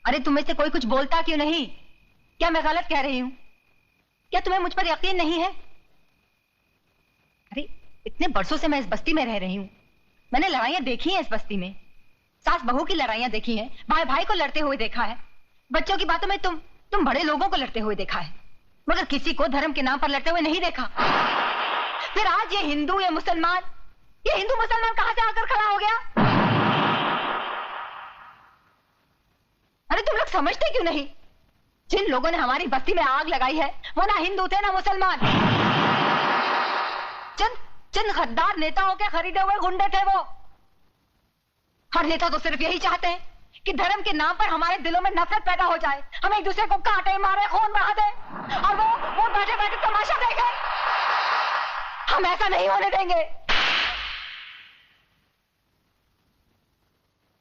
अरे तुम्हें से कोई कुछ बोलता क्यों नहीं? क्या मैं गलत कह रही हूं? क्या तुम्हें मुझ पर यकीन नहीं है? अरे इतने बरसों से मैं इस बस्ती में रह रही हूं। मैंने लड़ाइयां देखी हैं इस बस्ती में, सास बहू की लड़ाइयां देखी हैं, भाई भाई को लड़ते हुए देखा है, बच्चों की बातों में तुम बड़े लोगों को लड़ते हुए देखा है, मगर किसी को धर्म के नाम पर लड़ते हुए नहीं देखा। फिर आज ये हिंदू या मुसलमान, ये हिंदू मुसलमान कहां से आकर खड़ा हो गया? अरे तुम लोग समझते क्यों नहीं? जिन लोगों ने हमारी बस्ती में आग लगाई है वो ना हिंदू थे ना मुसलमान, चंद गद्दार नेताओं के खरीदे हुए गुंडे थे वो। हर नेता तो सिर्फ यही चाहते हैं कि धर्म के नाम पर हमारे दिलों में नफरत पैदा हो जाए, हम एक दूसरे को काटे मारे खून बहा दे और वो बैठे बैठे तमाशा देखे। हम ऐसा नहीं होने देंगे।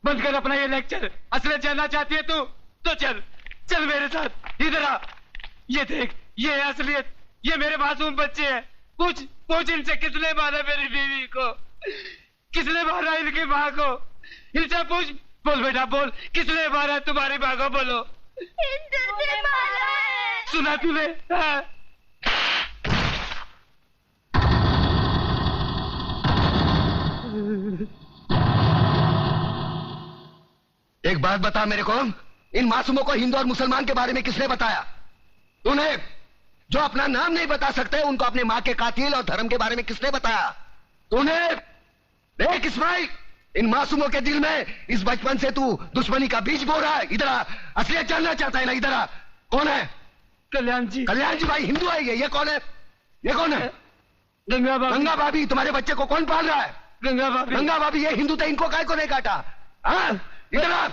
बंद कर अपना ये लेक्चर। असलियत जानना चाहती है तू तो चल मेरे साथ। इधर आ, ये देख, ये है असलियत। ये मेरे मासूम बच्चे हैं। पूछ इनसे किसने मारा मेरी बीवी को, किसने मारा इनकी माँ को। इनसे पूछ। बोल बेटा बोल, किसने मारा तुम्हारी माँ को? बोलो। हिंदू ने मारा है। सुना तूने? हाँ। एक बात बता मेरे को, इन मासूमों को हिंदू और मुसलमान के बारे में किसने बताया? तूने? जो अपना नाम नहीं बता सकते उनको अपने मां के कातिल और धर्म के बारे में किसने बताया? तूने? देख इस्माइल, इन मासूमों के दिल में इस बचपन से तू दुश्मनी का बीज बो रहा है। इधर आ, असलियत जानना चाहता है ना? इधर आ। कौन है? कल्याण जी। कल्याण जी भाई हिंदू है ये कौन है? ये कौन है? गंगा भाभी। गंगा भाभी। तुम्हारे बच्चे को कौन पाल रहा है? गंगा भाभी। गंगा भाभी। ये हिंदू थे, इनको काय को नहीं काटा? हाँ, इधर आ,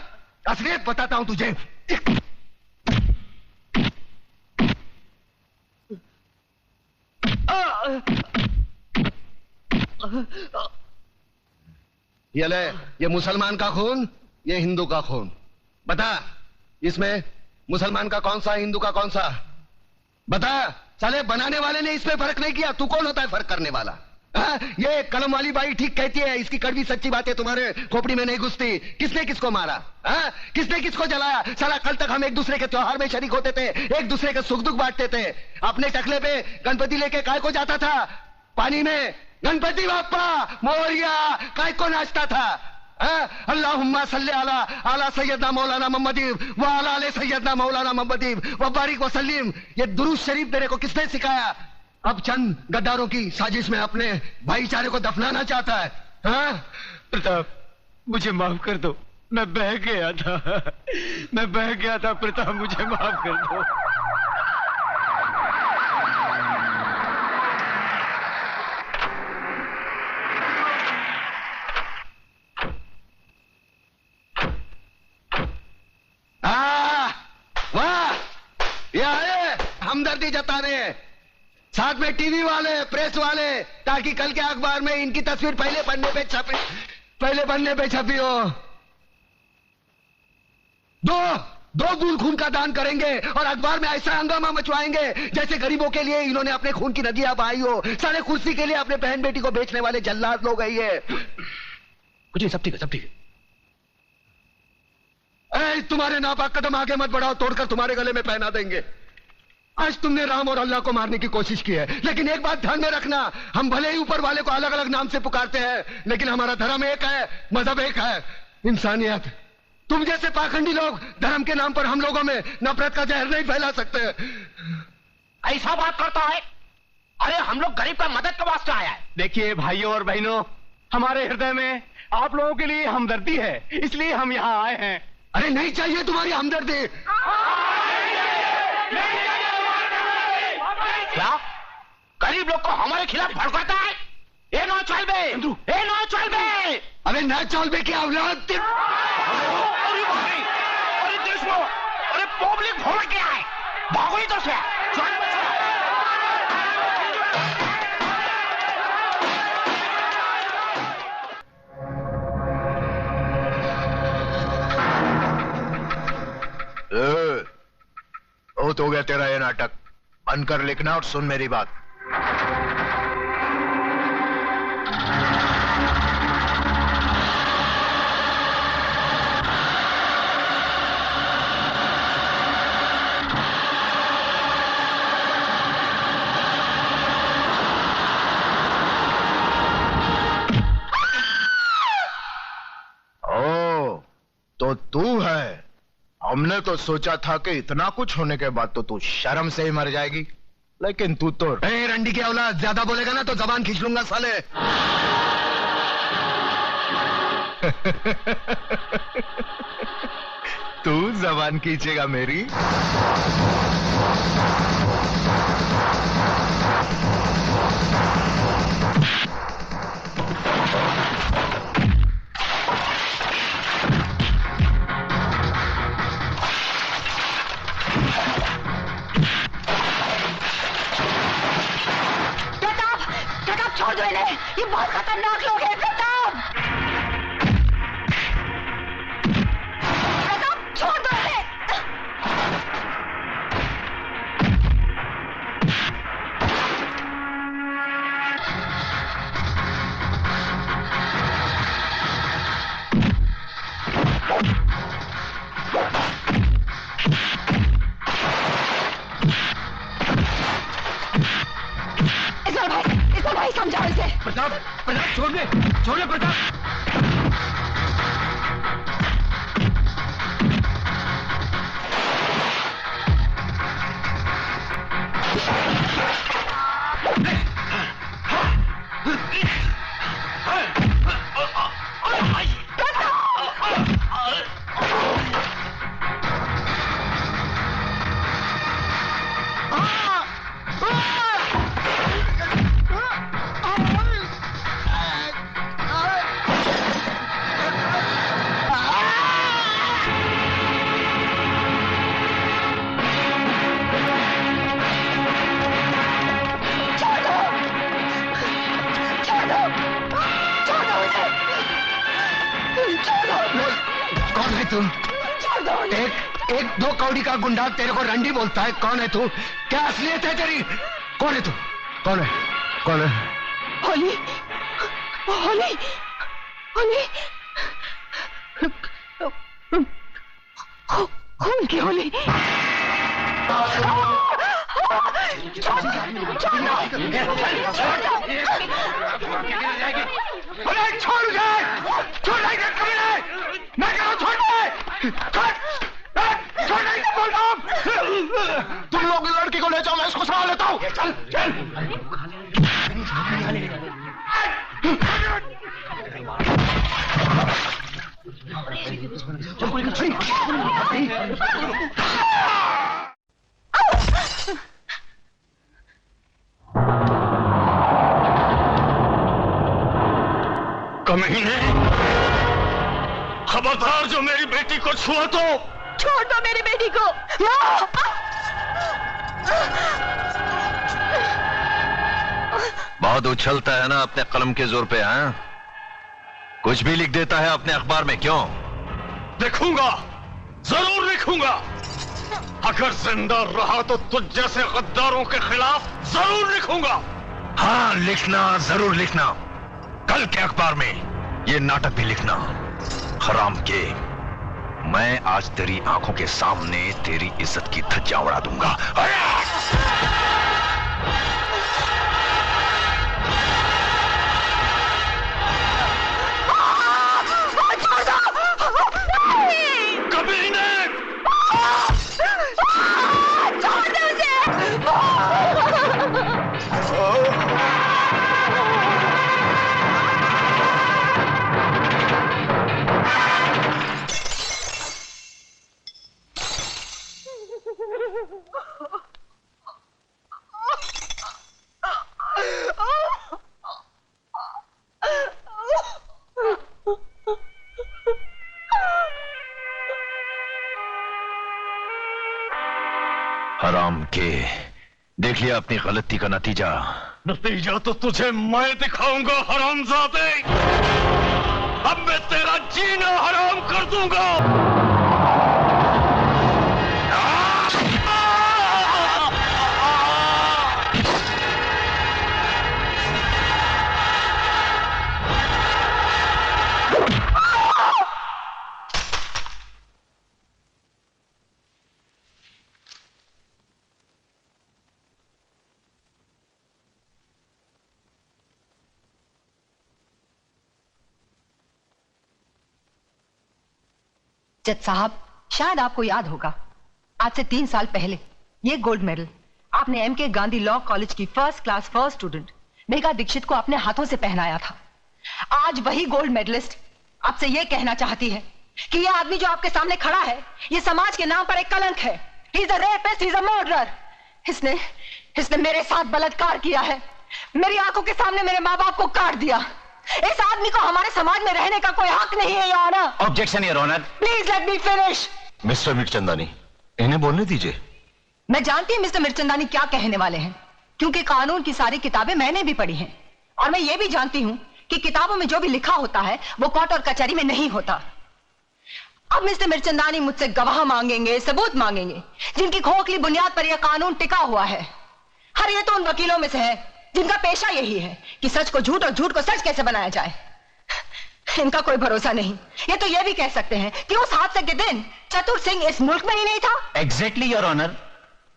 असलियत बताता हूं तुझे। ये ले, ये मुसलमान का खून, ये हिंदू का खून। बता, इसमें मुसलमान का कौन सा, हिंदू का कौन सा? बता। साले बनाने वाले ने इसमें फर्क नहीं किया, तू कौन होता है फर्क करने वाला? ये कलम वाली बाई ठीक कहती है, इसकी कड़वी सच्ची बातें तुम्हारे खोपड़ी में नहीं घुसती। किसने किसको मारा? किसने किसको जलाया? साला कल तक हम एक दूसरे के त्योहार में शरीक होते थे, एक दूसरे के सुख दुख बांटते थे। अपने टकले पे गणपति लेके काय को जाता था? पानी में गणपति बाप्पा मोरिया काय को नाचता था? अल्लाहुम्मा सल्ली अला सैयदना मौलाना मोहम्मदी व अला आले सैयदना मौलाना मोहम्मदी व बारिक वसल्लिम। ये दुरूद शरीफ तेरे को किसने सिखाया? अब चंद गद्दारों की साजिश में अपने भाईचारे को दफनाना चाहता है। प्रताप, मुझे माफ कर दो, मैं बह गया था प्रताप, मुझे माफ कर दो। वाह, ये आए हमदर्दी जता रहे हैं, साथ में टीवी वाले, प्रेस वाले, ताकि कल के अखबार में इनकी तस्वीर पहले पन्ने पे छपी हो। दो बूंद खून का दान करेंगे और अखबार में ऐसा हंगामा मचवाएंगे जैसे गरीबों के लिए इन्होंने अपने खून की नदियां बहाई हो। सारे कुर्सी के लिए अपने बहन बेटी को बेचने वाले जल्लाद लोग है ये। कुछ नहीं, सब ठीक है। तुम्हारे नापाक कदम आगे मत बढ़ाओ, तोड़कर तुम्हारे गले में पहना देंगे। आज तुमने राम और अल्लाह को मारने की कोशिश की है, लेकिन एक बात ध्यान में रखना, हम भले ही ऊपर वाले को अलग अलग नाम से पुकारते हैं, लेकिन हमारा धर्म एक है, मजहब एक है, इंसानियत। तुम जैसे पाखंडी लोग धर्म के नाम पर हम लोगों में नफरत का जहर नहीं फैला सकते। ऐसा बात करता है? अरे हम लोग गरीब का मदद के वास्ते आया है। देखिए भाइयों और बहनों, हमारे हृदय में आप लोगों के लिए हमदर्दी है, इसलिए हम यहाँ आए हैं। अरे नहीं चाहिए तुम्हारी हमदर्दी। क्या गरीब लोग को हमारे खिलाफ भड़काता है? ये नो चलबे। अरे न चलबे की औलाद। अरे दुश्मन, अरे पब्लिक भड़क गया है, भागो इधर से। बहुत हो गया तेरा ये नाटक, बंद कर लिखना और सुन मेरी बात। तो तू है। हमने तो सोचा था कि इतना कुछ होने के बाद तो तू शर्म से ही मर जाएगी, लेकिन तू तो रंडी की औलाद, ज्यादा बोलेगा ना तो जबान खींच लूंगा साले। तू जबान खींचेगा मेरी? प्रताप छोड़ दो इन्हें, ये बहुत खतरनाक लोग हैं। प्रताप छोड़ दो इन्हें। इस भाई समझाओ इसे। प्रताप छोड़ दे प्रताप। कौन है तुम? एक दो कौड़ी का गुंडा तेरे को रंडी बोलता है। कौन है तू? क्या असलियत है तेरी? कौन है तू? कौन है? होली होली होली खून की होली। मैं कह रहा हूं छोड़ दे। छोड़ नहीं बोल रहा हूं। तुम लोग इस लड़की को ले जाओ, मैं इसको संभाल लेता हूं। कमीने, खबरदार जो मेरी बेटी को छुआ तो छोड़ दो मेरी बेटी को। बहुत उछलता है ना अपने कलम के जोर पे। हाँ, कुछ भी लिख देता है अपने अखबार में। क्यों? लिखूंगा, जरूर लिखूंगा। अगर जिंदा रहा तो तुझ जैसे गद्दारों के खिलाफ जरूर लिखूंगा। हाँ, लिखना, जरूर लिखना। कल के अखबार में ये नाटक भी लिखना। हराम के, मैं आज तेरी आंखों के सामने तेरी इज्जत की धज्जियां उड़ा दूंगा। कमीने, हराम के, देख लिया अपनी गलती का नतीजा। नतीजा तो तुझे मैं दिखाऊंगा हरामजादे। अब मैं तेरा जीना हराम कर दूंगा। जज साहब, शायद आपको याद होगा, आज से 3 साल पहले ये गोल्ड मेडल आपने एमके गांधी लॉ कॉलेज की first class first student Megha Dixit को अपने हाथों से पहनाया था। आज वही गोल्ड मेडलिस्ट आपसे ये कहना चाहती है कि ये आदमी जो आपके सामने खड़ा है, ये समाज के नाम पर एक कलंक है। He is a rapist, he is a murderer। इसने मेरे साथ बलात्कार किया है, मेरी आंखों के सामने मेरे माँ बाप को काट दिया। इस आदमी को हमारे समाज में रहने का कोई हक नहीं है, your honour. Objection, your honour. Please let me finish. Mister Mirchandani, इन्हें बोलने दीजिए। मैं जानती हूँ मिस्टर मिर्चंदानी क्या कहने वाले हैं, क्योंकि कानून की सारी किताबें मैंने भी पढ़ी हैं, और मैं ये भी जानती हूँ कि किताबों में जो भी लिखा होता है वो कोर्ट और कचहरी में नहीं होता। अब मिस्टर मिर्चंदानी मुझसे गवाह मांगेंगे, सबूत मांगेंगे, जिनकी खोखली बुनियाद पर यह कानून टिका हुआ है। हर ये तो उन वकीलों में से है जिनका पेशा यही है कि सच को झूठ और झूठ को सच कैसे बनाया जाए। इनका कोई भरोसा नहीं। ये तो ये भी कह सकते हैं कि उस हादसे के दिन चतुर सिंह इस मुल्क में ही नहीं था। Exactly, your honour.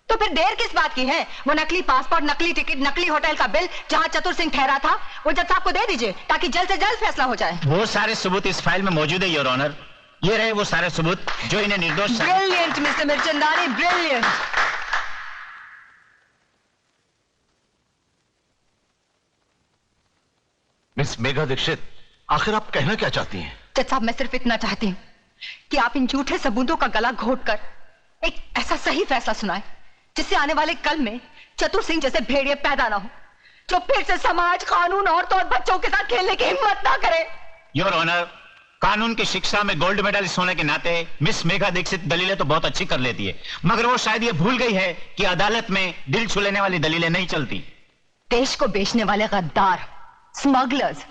तो फिर देर किस बात की है? वो नकली पासपोर्ट, नकली टिकट, नकली होटल का बिल जहां चतुर सिंह ठहरा था, वो जज साहब को दे दीजिए ताकि जल्द से जल्द फैसला हो जाए। वो सारे सबूत इस फाइल में मौजूद है, योर ऑनर। ये रहे वो सारे सबूत जो इन्हें निर्दोष। Brilliant mister Mirchandani, brilliant. Miss Megha Dixit, आखिर आप कहना क्या चाहती हैं? जज साहब, मैं सिर्फ इतना चाहती हूँ कि आप इन झूठे सबूतों का गला घोटकर एक ऐसा सही फैसला सुनाए जिससे आने वाले कल में चतुर सिंह जैसे भेड़िए पैदा ना हो, जो फिर से समाज, कानून, औरतों और बच्चों के साथ खेलने की हिम्मत ना करे। योर ऑनर, कानून की शिक्षा में गोल्ड मेडलिस्ट होने के नाते मिस मेघा दीक्षित दलीलें तो बहुत अच्छी कर लेती है, मगर वो शायद ये भूल गई है कि अदालत में दिल छू लेने वाली दलीलें नहीं चलती। देश को बेचने वाले गद्दार, स्मगलर्स,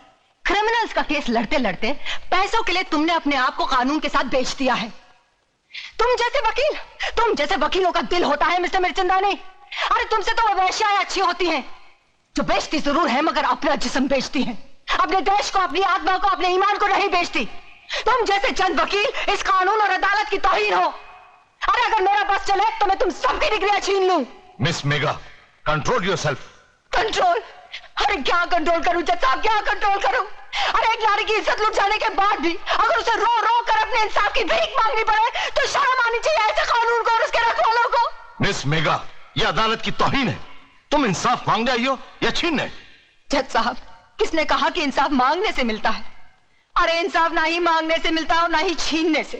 क्रिमिनल्स का केस लड़ते लड़ते पैसों के लिए तुमने अपने आप को कानून के साथ बेच दिया है। तुम जैसे वकीलों का दिल होता है मिस्टर मिर्चंदानी। अरे तुमसे तो वो वेश्याएं अच्छी होती हैं जो बेचती जरूर है मगर अपना जिस्म बेचती हैं, अपने देश को, अपनी आत्मा को, अपने ईमान को नहीं बेचती। तुम जैसे चंद वकील इस कानून और अदालत की तौहीन हो। अरे अगर मेरा बस चले तो मैं तुम सबकी डिग्रियां छीन लूं। Miss Megha, control yourself. Control? अरे क्या कंट्रोल करूं जज साहब, क्या कंट्रोल करूं? अरे एक नारी की इज्जत लुट जाने के बाद भी अगर उसे रो रो कर अपने इंसाफ की भीख मांगनी पड़े तो शर्म आनी चाहिए ऐसे कानून को और उसके रखवालों को। मिस मेघा, यह अदालत की तौहीन है। तुम इंसाफ मांगने आई हो या छीनने? जज साहब, किसने कहा कि इंसाफ मांगने से मिलता है? अरे इंसाफ ना ही मांगने से मिलता है और ना ही छीनने से।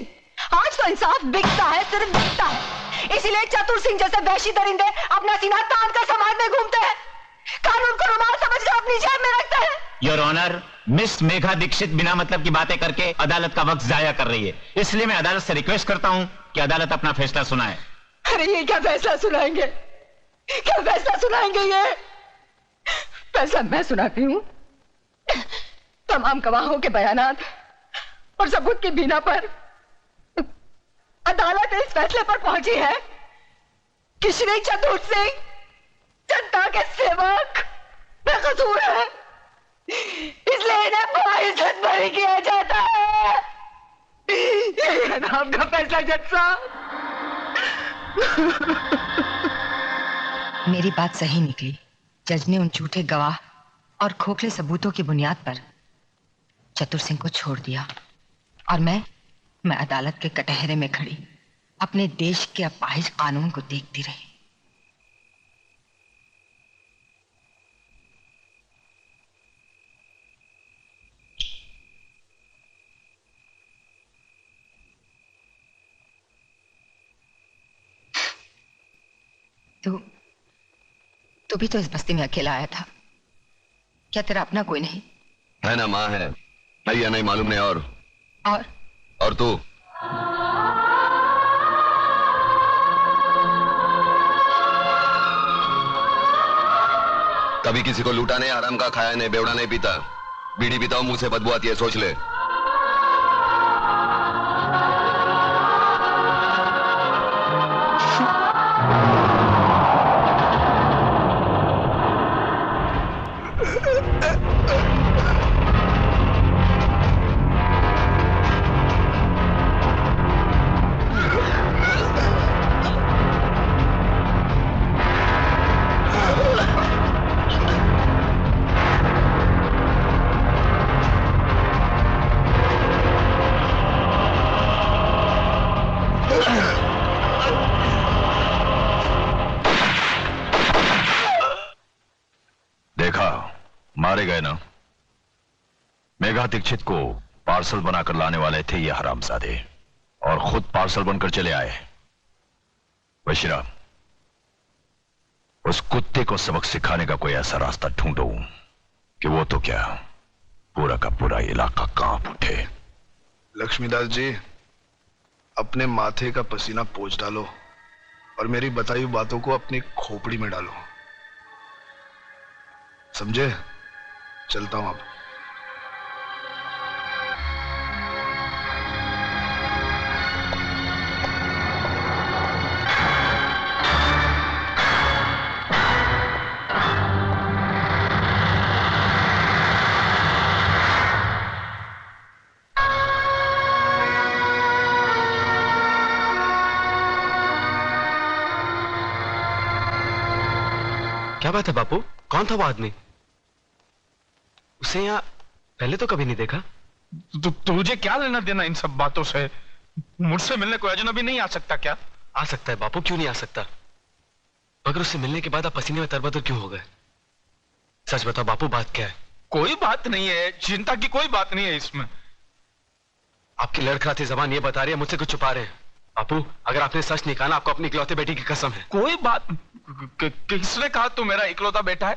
आज तो इंसाफ बिकता है, सिर्फ बिकता है। इसीलिए चतुर सिंह जैसे वैशी दरिंदे अपना सीना तान कर समाज में घूमते हैं, कानून को रुमाल समझकर अपनी जेब में रखते हैं। Your honour, miss Megha Dixit बिना मतलब की बातें करके अदालत का वक्त जाया कर रही है, इसलिए मैं अदालत से रिक्वेस्ट करता हूं कि अदालत अपना फैसला सुनाए। अरे ये क्या फैसला सुनाएंगे? क्या फैसला सुनाएंगे? ये फैसला मैं सुनाती हूँ। तमाम गवाहों के बयानात और सबूत की बिना पर अदालत इस फैसले पर पहुंची है कि श्री चतुर सिंह जनता के सेवक बेकसूर है, इसलिए इन्हें बाइज्जत बरी किया जाता है। ये नाम का फैसला जज साहब। मेरी बात सही निकली। जज ने उन झूठे गवाह और खोखले सबूतों की बुनियाद पर चतुर सिंह को छोड़ दिया और मैं अदालत के कटहरे में खड़ी अपने देश के अपाहिज कानून को देखती रही। तू भी तो इस बस्ती में अकेला आया था, क्या तेरा अपना कोई नहीं? है ना, माँ है। मैं या नहीं मालूम नहीं। और तू? कभी किसी को लूटा नहीं, हराम का खाया नहीं, बेवड़ा नहीं पीता, बीड़ी पीता हूं, मुंह से बदबू आती है, सोच ले। मारे गए ना? मेघा दीक्षित को पार्सल बनाकर लाने वाले थे ये हरामजादे, और खुद पार्सल बनकर चले आए। बशीरा, उस कुत्ते को सबक सिखाने का कोई ऐसा रास्ता ढूंढो कि वो तो क्या, पूरा का पूरा इलाका कांप उठे। लक्ष्मीदास जी, अपने माथे का पसीना पोंछ डालो और मेरी बताई बातों को अपनी खोपड़ी में डालो, समझे? चलता हूं अब। क्या बात है बापू, कौन था वो आदमी? उसे यहाँ पहले तो कभी नहीं देखा। तुझे क्या लेना देना इन सब बातों से? मुझसे मिलने कोई अजनबी नहीं आ सकता क्या? आ सकता है बापू, क्यों नहीं आ सकता? मगर उससे मिलने के बाद आप पसीने में तरबतर क्यों हो गए? सच बताओ बापू, बात क्या है? कोई बात नहीं है, चिंता की कोई बात नहीं है इसमें। आपकी लड़खड़ाती जबान ये बता रही है मुझसे कुछ छुपा रहे हैं। बापू, अगर आपने सच नहीं कहा ना, आपको अपनी इकलौते बेटी की कसम है। कोई बात किसने कहा तू मेरा इकलौता बेटा है?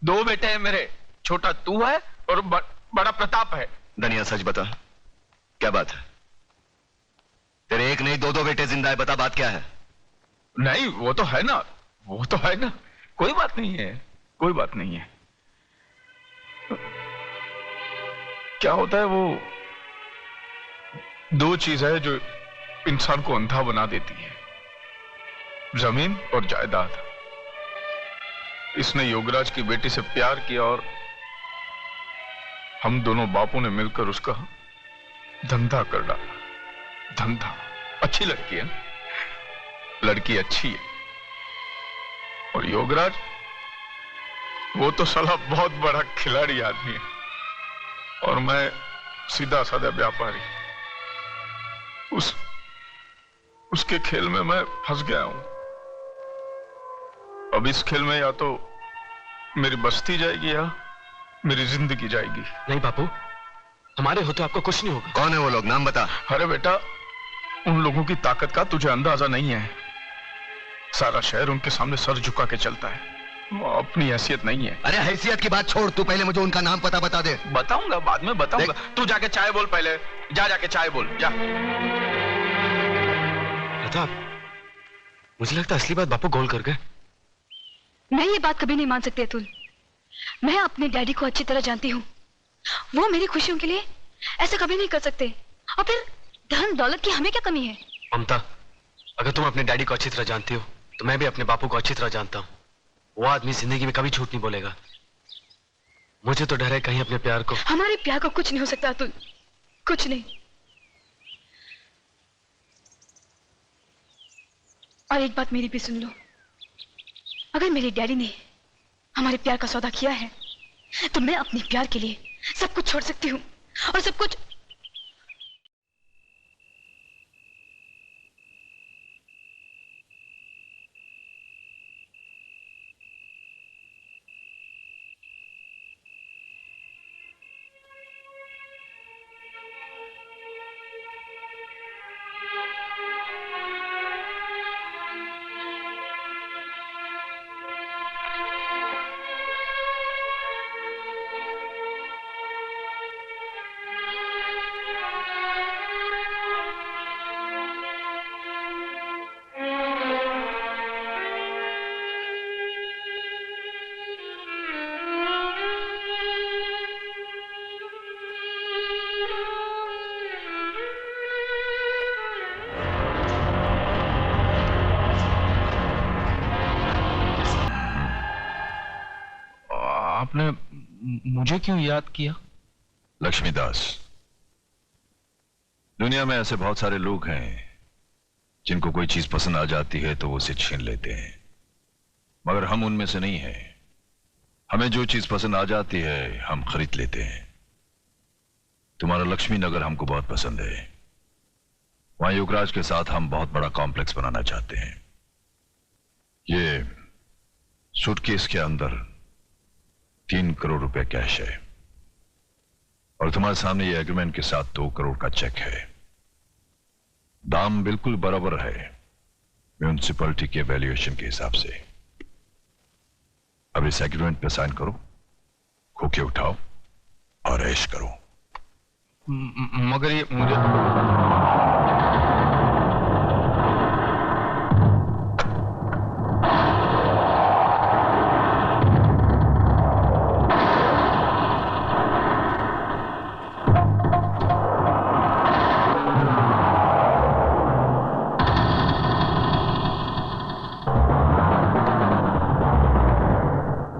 2 बेटे हैं मेरे, छोटा तू है और बड़ा प्रताप है। धनिया, सच बता, क्या बात है? तेरे एक नहीं 2 बेटे जिंदा है, बता बात क्या है? नहीं, वो तो है ना, वो तो है ना, कोई बात नहीं है, कोई बात नहीं है। क्या होता है, वो 2 चीज है जो इंसान को अंधा बना देती है, जमीन और जायदाद। इसने योगराज की बेटी से प्यार किया और हम दोनों बापों ने मिलकर उसका धंधा कर डाला। धंधा। अच्छी लड़की है, लड़की अच्छी है। और योगराज, वो तो साला बहुत बड़ा खिलाड़ी आदमी है और मैं सीधा साधा व्यापारी। उसके खेल में मैं फंस गया हूं। अब इस खेल में या तो मेरी बस्ती जाएगी या मेरी जिंदगी जाएगी। नहीं बापू, हमारे हो तो आपको कुछ नहीं होगा। कौन है वो लोग, नाम बता। अरे बेटा, उन लोगों की ताकत का तुझे अंदाजा नहीं है। सारा शहर उनके सामने सर झुका के चलता है, वो अपनी हैसियत नहीं है। अरे हैसियत की बात छोड़, तू पहले मुझे उनका नाम पता बता दे। बताऊंगा, बाद में बताऊंगा। तू जाके चाय बोल, पहले जाके चाय बोल, जा। प्रताप, मुझे लगता है असली बात बापू गोल कर गए। मैं ये बात कभी नहीं मान सकती अतुल। मैं अपने डैडी को अच्छी तरह जानती हूँ। वो मेरी खुशियों के लिए ऐसा कभी नहीं कर सकते। और फिर धन दौलत की हमें क्या कमी है? ममता, अगर तुम अपने डैडी को अच्छी तरह जानती हो तो मैं भी अपने बापू को अच्छी तरह जानता हूँ। वो आदमी जिंदगी में कभी झूठ नहीं बोलेगा। मुझे तो डर है कहीं अपने प्यार को। हमारे प्यार को कुछ नहीं हो सकता अतुल, कुछ नहीं। और एक बात मेरी भी सुन लो, अगर मेरे डैडी ने हमारे प्यार का सौदा किया है तो मैं अपने प्यार के लिए सब कुछ छोड़ सकती हूँ। और सब कुछ आपने मुझे क्यों याद किया? लक्ष्मीदास, दुनिया में ऐसे बहुत सारे लोग हैं जिनको कोई चीज पसंद आ जाती है तो वो उसे छीन लेते हैं, मगर हम उनमें से नहीं हैं। हमें जो चीज पसंद आ जाती है हम खरीद लेते हैं। तुम्हारा लक्ष्मी नगर हमको बहुत पसंद है। वहां युवराज के साथ हम बहुत बड़ा कॉम्प्लेक्स बनाना चाहते हैं। ये सूटकेस के अंदर 3 करोड़ रुपए कैश है और तुम्हारे सामने ये एग्रीमेंट के साथ 2 करोड़ का चेक है। दाम बिल्कुल बराबर है म्यूनिसिपैलिटी के वैल्यूएशन के हिसाब से। अब इस एग्रीमेंट पे साइन करो, खोखे उठाओ और ऐश करो। मगर ये मुझे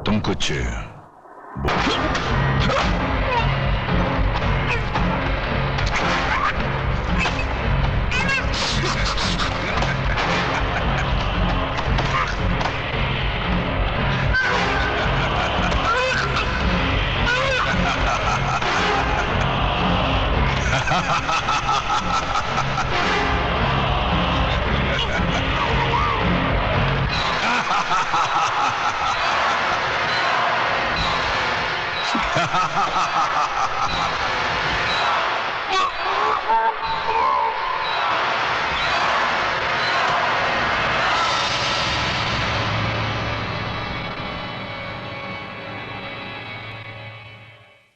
तुम कुछ